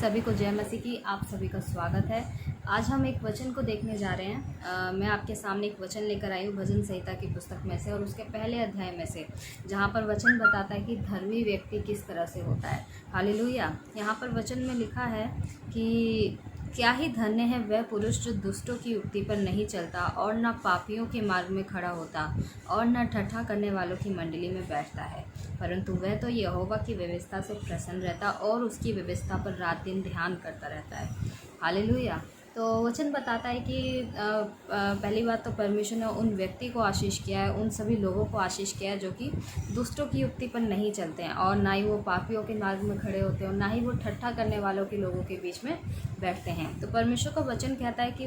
सभी को जय मसीह की। आप सभी का स्वागत है। आज हम एक वचन को देखने जा रहे हैं। मैं आपके सामने एक वचन लेकर आई हूँ भजन संहिता की पुस्तक में से और उसके पहले अध्याय में से, जहाँ पर वचन बताता है कि धर्मी व्यक्ति किस तरह से होता है। हालेलुया। यहाँ पर वचन में लिखा है कि क्या ही धन्य है वह पुरुष जो दुष्टों की युक्ति पर नहीं चलता और न पापियों के मार्ग में खड़ा होता और न ठट्ठा करने वालों की मंडली में बैठता है, परंतु वह तो यहोवा की व्यवस्था से प्रसन्न रहता और उसकी व्यवस्था पर रात दिन ध्यान करता रहता है। हालेलुया। तो वचन बताता है कि पहली बात तो परमेश्वर ने उन व्यक्ति को आशीष किया है, उन सभी लोगों को आशीष किया है जो कि दुष्टों की युक्ति पर नहीं चलते हैं और ना ही वो पापियों के मार्ग में खड़े होते हैं और ना ही वो ठट्ठा करने वालों के लोगों के बीच में बैठते हैं। तो परमेश्वर का वचन कहता है कि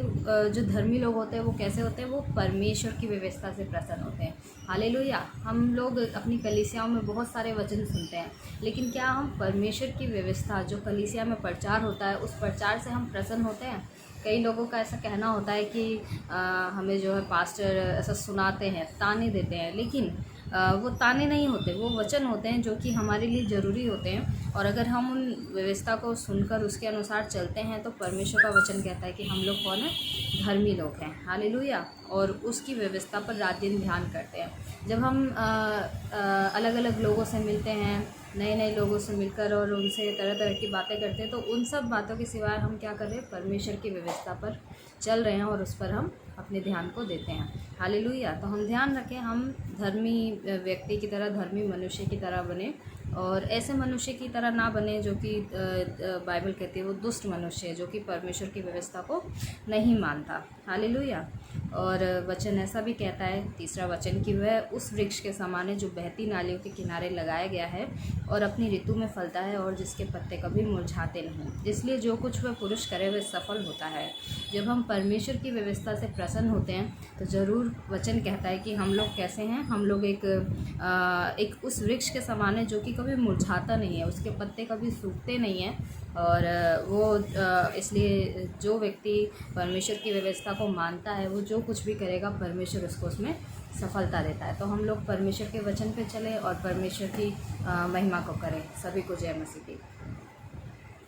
जो धर्मी लोग होते हैं वो कैसे होते हैं, वो परमेश्वर की व्यवस्था से प्रसन्न होते हैं। हालेलुया। हम लोग अपनी कलीसियाओं में बहुत सारे वचन सुनते हैं, लेकिन क्या हम परमेश्वर की व्यवस्था जो कलीसिया में प्रचार होता है उस प्रचार से हम प्रसन्न होते हैं? कई लोगों का ऐसा कहना होता है कि हमें जो है पास्टर ऐसा सुनाते हैं, ताने देते हैं, लेकिन वो ताने नहीं होते, वो वचन होते हैं जो कि हमारे लिए ज़रूरी होते हैं। और अगर हम उन व्यवस्था को सुनकर उसके अनुसार चलते हैं तो परमेश्वर का वचन कहता है कि हम लोग कौन है, धर्मी लोग हैं। हालेलुया। और उसकी व्यवस्था पर रात दिन ध्यान करते हैं। जब हम अलग अलग लोगों से मिलते हैं, नए नए लोगों से मिलकर और उनसे तरह तरह की बातें करते हैं, तो उन सब बातों के सिवाय हम क्या कर रहे हैं, परमेश्वर की व्यवस्था पर चल रहे हैं और उस पर हम अपने ध्यान को देते हैं। हालेलुया। तो हम ध्यान रखें, हम धर्मी व्यक्ति की तरह, धर्मी मनुष्य की तरह बने और ऐसे मनुष्य की तरह ना बने जो कि बाइबल कहती है वो दुष्ट मनुष्य है, जो कि परमेश्वर की व्यवस्था को नहीं मानता। हालेलुया। और वचन ऐसा भी कहता है, तीसरा वचन, कि वह उस वृक्ष के समान है जो बहती नालियों के किनारे लगाया गया है और अपनी ऋतु में फलता है और जिसके पत्ते कभी मुरझाते नहीं। इसलिए जो कुछ वह पुरुष करे वह सफल होता है। जब हम परमेश्वर की व्यवस्था से प्रसन्न होते हैं तो ज़रूर वचन कहता है कि हम लोग कैसे हैं, हम लोग एक उस वृक्ष के समान है जो कि कभी मुरझाता नहीं है, उसके पत्ते कभी सूखते नहीं हैं। और इसलिए जो व्यक्ति परमेश्वर की व्यवस्था को मानता है वो जो कुछ भी करेगा परमेश्वर उसको उसमें सफलता देता है। तो हम लोग परमेश्वर के वचन पे चलें और परमेश्वर की महिमा को करें। सभी को जय मसीह की।